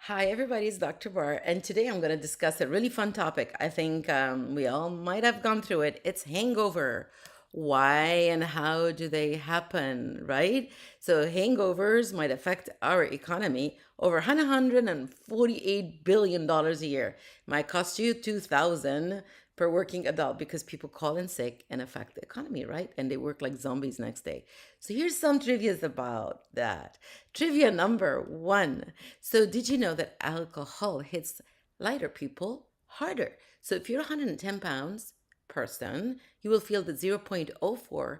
Hi, everybody. It's Dr. Bar, and today I'm going to discuss a really fun topic. I think we all might have gone through it. It's hangover. Why and how do they happen, right? So, hangovers might affect our economy over $148 billion dollars a year. Might cost you 2000 per working adult because people call in sick and affect the economy, right? And they work like zombies next day. So here's some trivia's about that. Trivia number one. So did you know that alcohol hits lighter people harder? So if you're 110 pounds person, you will feel the zero point zero 0.04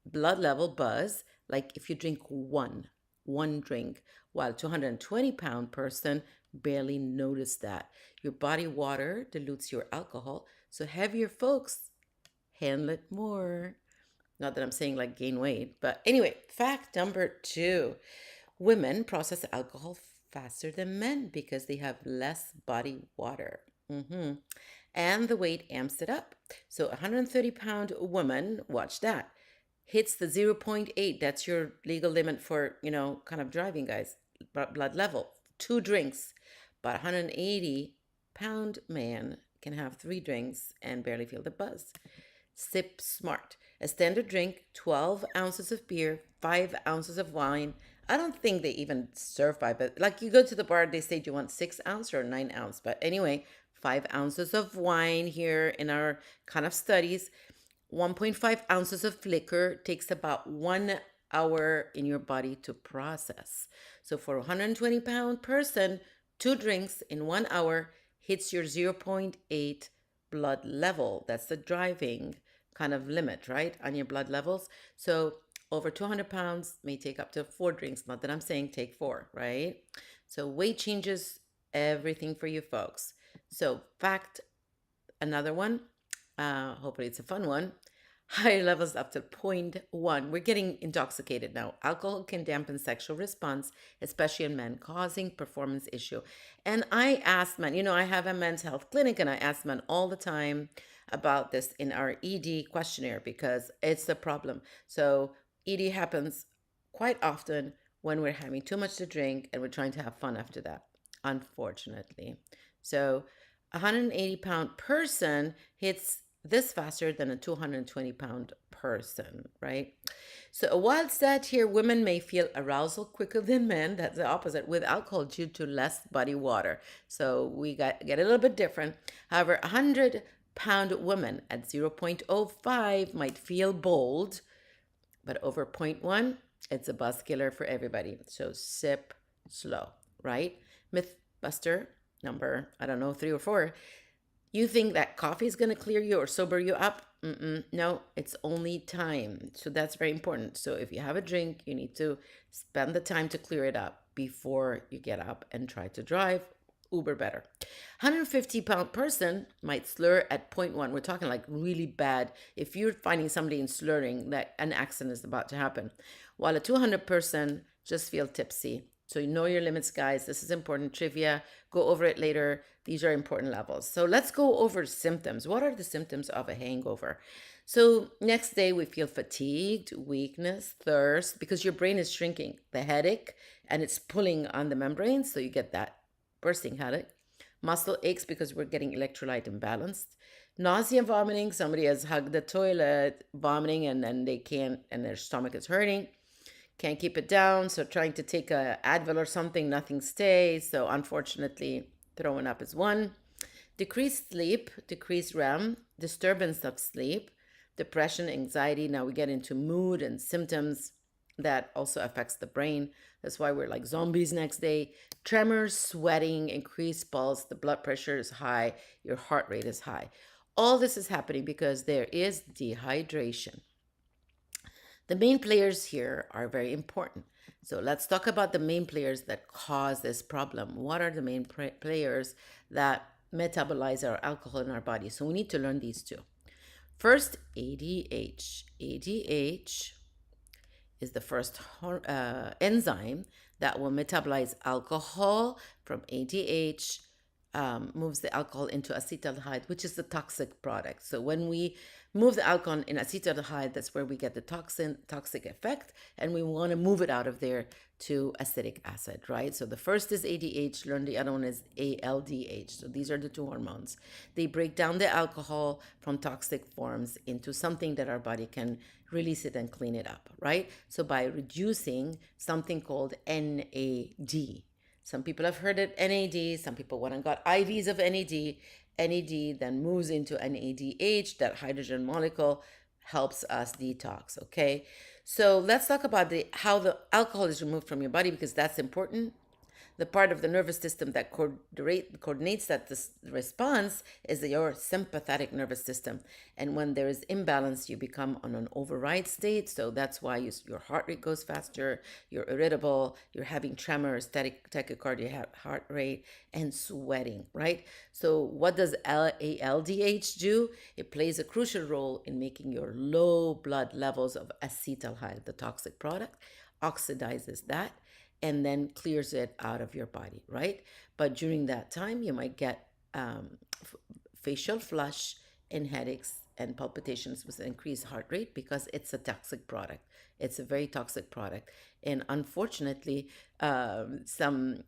blood level buzz like if you drink one drink, while 220-pound person barely notice that. Your body water dilutes your alcohol, so heavier folks handle it more. Not that I'm saying like gain weight, but anyway, fact number two, women process alcohol faster than men because they have less body water. And the weight amps it up. So a 130-pound woman, watch that, hits the zero point 0.8. That's your legal limit for, kind of driving, guys, blood level. Two drinks. But a 180-pound man can have three drinks and barely feel the buzz. Sip smart. A standard drink, 12 ounces of beer, 5 ounces of wine. I don't think they even serve by, but like you go to the bar, they say, do you want 6 ounce or 9 ounce? But anyway, 5 ounces of wine here in our kind of studies. 1.5 ounces of liquor takes about 1 hour in your body to process. So for a 120-pound person, two drinks in 1 hour hits your zero point 0.8 blood level. That's the driving kind of limit, right, on your blood levels. So over 200 pounds may take up to four drinks. Not that I'm saying take four, right? So weight changes everything for you folks. So fact, another one, hopefully it's a fun one. Higher levels up to zero point 0.1. We're getting intoxicated now. Alcohol can dampen sexual response, especially in men, causing performance issue. And I ask men, I have a men's health clinic, and I ask men all the time about this in our ED questionnaire because it's a problem. So ED happens quite often when we're having too much to drink and we're trying to have fun after that, unfortunately. So a 180-pound person hits this faster than a 220-pound person, right? So a wild stat here, women may feel arousal quicker than men. That's the opposite with alcohol due to less body water. So we get a little bit different. However, a 100-pound woman at zero point zero 0.05 might feel bold, but over zero point 0.1, it's a buzz killer for everybody. So sip slow, right? Mythbuster number, I don't know, 3 or 4. You think that coffee is going to clear you or sober you up? No, it's only time. So that's very important. So if you have a drink, you need to spend the time to clear it up before you get up and try to drive. Uber better. 150-pound person might slur at point 0.1. We're talking like really bad. If you're finding somebody in slurring, that an accident is about to happen. While a 200 person just feel tipsy. So you know your limits, guys. This is important trivia. Go over it later. These are important levels. So let's go over symptoms. What are the symptoms of a hangover? So next day we feel fatigued, weakness, thirst, because your brain is shrinking, the headache, and it's pulling on the membrane. So you get that bursting headache. Muscle aches because we're getting electrolyte imbalanced. Nausea, vomiting. Somebody has hugged the toilet, vomiting, and then they can't, and their stomach is hurting. Can't keep it down, so trying to take a Advil or something, nothing stays. So unfortunately, throwing up is one. Decreased sleep, decreased REM, disturbance of sleep, depression, anxiety. Now we get into mood and symptoms that also affects the brain. That's why we're like zombies next day. Tremors, sweating, increased pulse, the blood pressure is high, your heart rate is high. All this is happening because there is dehydration. The main players here are very important. So let's talk about the main players that cause this problem. What are the main players that metabolize our alcohol in our body? So we need to learn these two. First, ADH. ADH is the first enzyme that will metabolize alcohol from ADH moves the alcohol into acetaldehyde, which is the toxic product. So when we move the alcohol in acetaldehyde, that's where we get the toxic effect, and we want to move it out of there to acetic acid, right? So the first is ADH, learn the other one is ALDH. So these are the two hormones. They break down the alcohol from toxic forms into something that our body can release it and clean it up, right? So by reducing something called NAD. Some people have heard it NAD, some people went and got IVs of NAD. NAD then moves into NADH, that hydrogen molecule helps us detox, okay? So let's talk about how the alcohol is removed from your body, because that's important. The part of the nervous system that coordinates that response is your sympathetic nervous system. And when there is imbalance, you become on an override state. So that's why your heart rate goes faster, you're irritable, you're having tremors, tachycardia, heart rate, and sweating, right? So what does ALDH do? It plays a crucial role in making your low blood levels of acetaldehyde, the toxic product, oxidizes that, and then clears it out of your body, right? But during that time, you might get facial flush and headaches and palpitations with increased heart rate, because it's a toxic product. It's a very toxic product. And unfortunately, some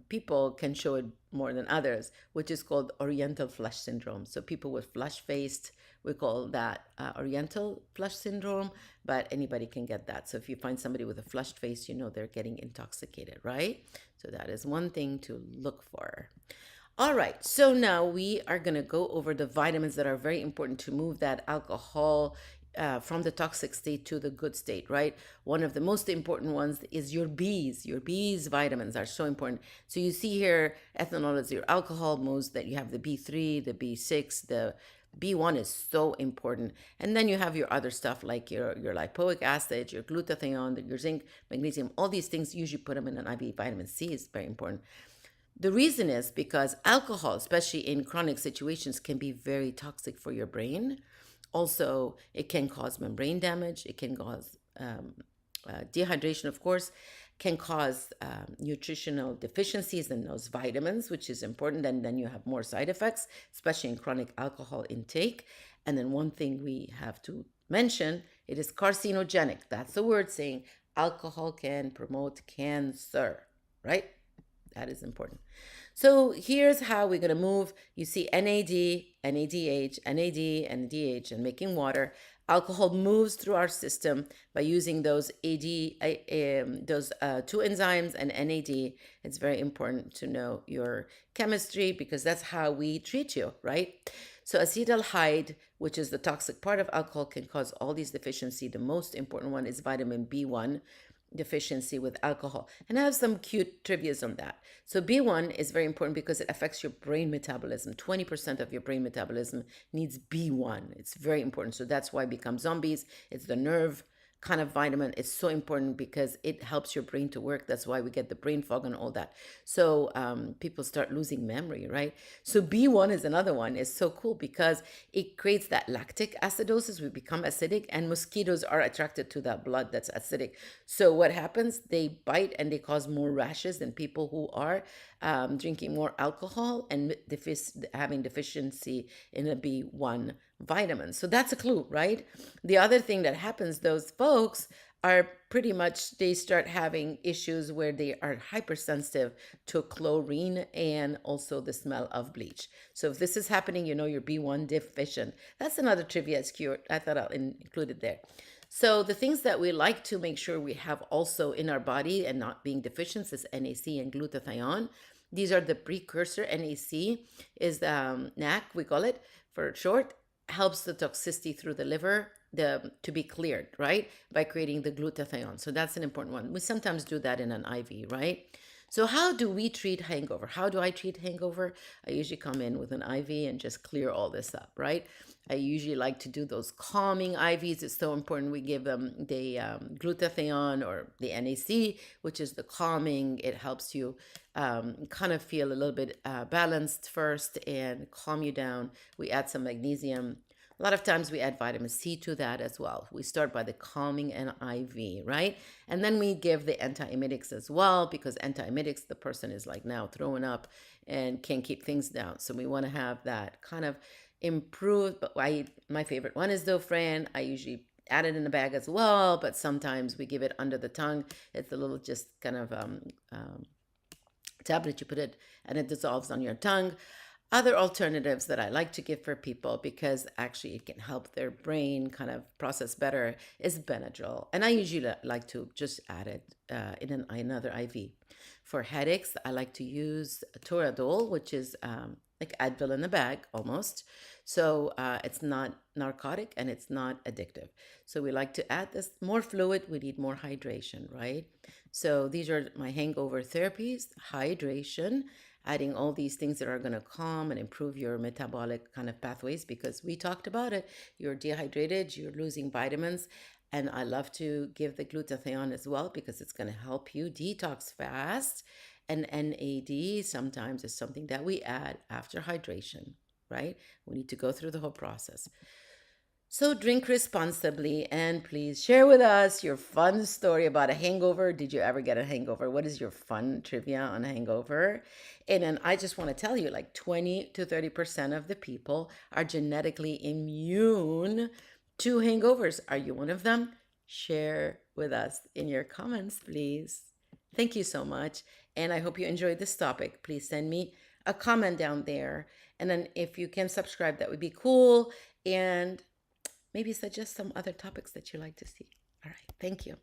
people can show it more than others, which is called Oriental flush syndrome. So people with flush faced, we call that Oriental flush syndrome, but anybody can get that. So if you find somebody with a flushed face, you know they're getting intoxicated, right? So that is one thing to look for. All right, so now we are going to go over the vitamins that are very important to move that alcohol from the toxic state to the good state, right? One of the most important ones is your B's. Your B's vitamins are so important. So you see here, ethanol is your alcohol, moves that you have the B3, the B6, the B1 is so important. And then you have your other stuff like your lipoic acid, your glutathione, your zinc, magnesium, all these things, usually put them in an IV. Vitamin C is very important. The reason is because alcohol, especially in chronic situations, can be very toxic for your brain. Also, it can cause membrane damage. It can cause dehydration, of course, can cause nutritional deficiencies in those vitamins, which is important. And then you have more side effects, especially in chronic alcohol intake. And then one thing we have to mention, it is carcinogenic. That's the word saying alcohol can promote cancer, right? That is important. So here's how we're going to move. You see NAD, NADH, NAD, NADH, and making water. Alcohol moves through our system by using those two enzymes and NAD. It's very important to know your chemistry, because that's how we treat you, right? So acetaldehyde, which is the toxic part of alcohol, can cause all these deficiencies. The most important one is vitamin B1 deficiency with alcohol. And I have some cute trivias on that. So B1 is very important because it affects your brain metabolism. 20% of your brain metabolism needs B1. It's very important. So that's why Become Zombies. It's the nerve kind of vitamin. It's so important because it helps your brain to work. That's why we get the brain fog and all that. So people start losing memory, right? So B1 is another one. It's so cool because it creates that lactic acidosis. We become acidic, and mosquitoes are attracted to that blood that's acidic. So what happens? They bite and they cause more rashes than people who are drinking more alcohol and having deficiency in a B1 vitamin. So that's a clue, right? The other thing that happens, those folks are pretty much, they start having issues where they are hypersensitive to chlorine and also the smell of bleach. So if this is happening, you know you're B1 deficient. That's another trivia. It's cute. I thought I'll include it there. So the things that we like to make sure we have also in our body and not being deficient is NAC and glutathione. These are the precursor. NAC is NAC, we call it for short, helps the toxicity through the liver to be cleared, right? By creating the glutathione. So that's an important one. We sometimes do that in an IV, right? So how do we treat hangover? How do I treat hangover? I usually come in with an IV and just clear all this up, right? I usually like to do those calming IVs. It's so important. We give them the glutathione or the NAC, which is the calming. It helps you kind of feel a little bit balanced first and calm you down. We add some magnesium, A lot of times we add vitamin C to that as well. We start by the calming and IV, right? And then we give the antiemetics as well, because antiemetics, the person is like now throwing up and can't keep things down. So we want to have that kind of improved. But my favorite one is Zofran. I usually add it in a bag as well, but sometimes we give it under the tongue. It's a little just kind of tablet. You put it and it dissolves on your tongue. Other alternatives that I like to give for people, because actually it can help their brain kind of process better, is Benadryl. And I usually like to just add it in another IV. For headaches, I like to use Toradol, which is like Advil in a bag almost. So it's not narcotic and it's not addictive. So we like to add this more fluid. We need more hydration, right? So these are my hangover therapies: hydration, adding all these things that are going to calm and improve your metabolic kind of pathways, because we talked about it. You're dehydrated, you're losing vitamins. And I love to give the glutathione as well, because it's going to help you detox fast. And NAD sometimes is something that we add after hydration, right? We need to go through the whole process. So drink responsibly, and please share with us your fun story about a hangover. Did you ever get a hangover? What is your fun trivia on a hangover? And then I just want to tell you, like 20 to 30% of the people are genetically immune to hangovers. Are you one of them? Share with us in your comments, please. Thank you so much. And I hope you enjoyed this topic. Please send me a comment down there. And then if you can subscribe, that would be cool. And maybe suggest some other topics that you like to see. All right. Thank you.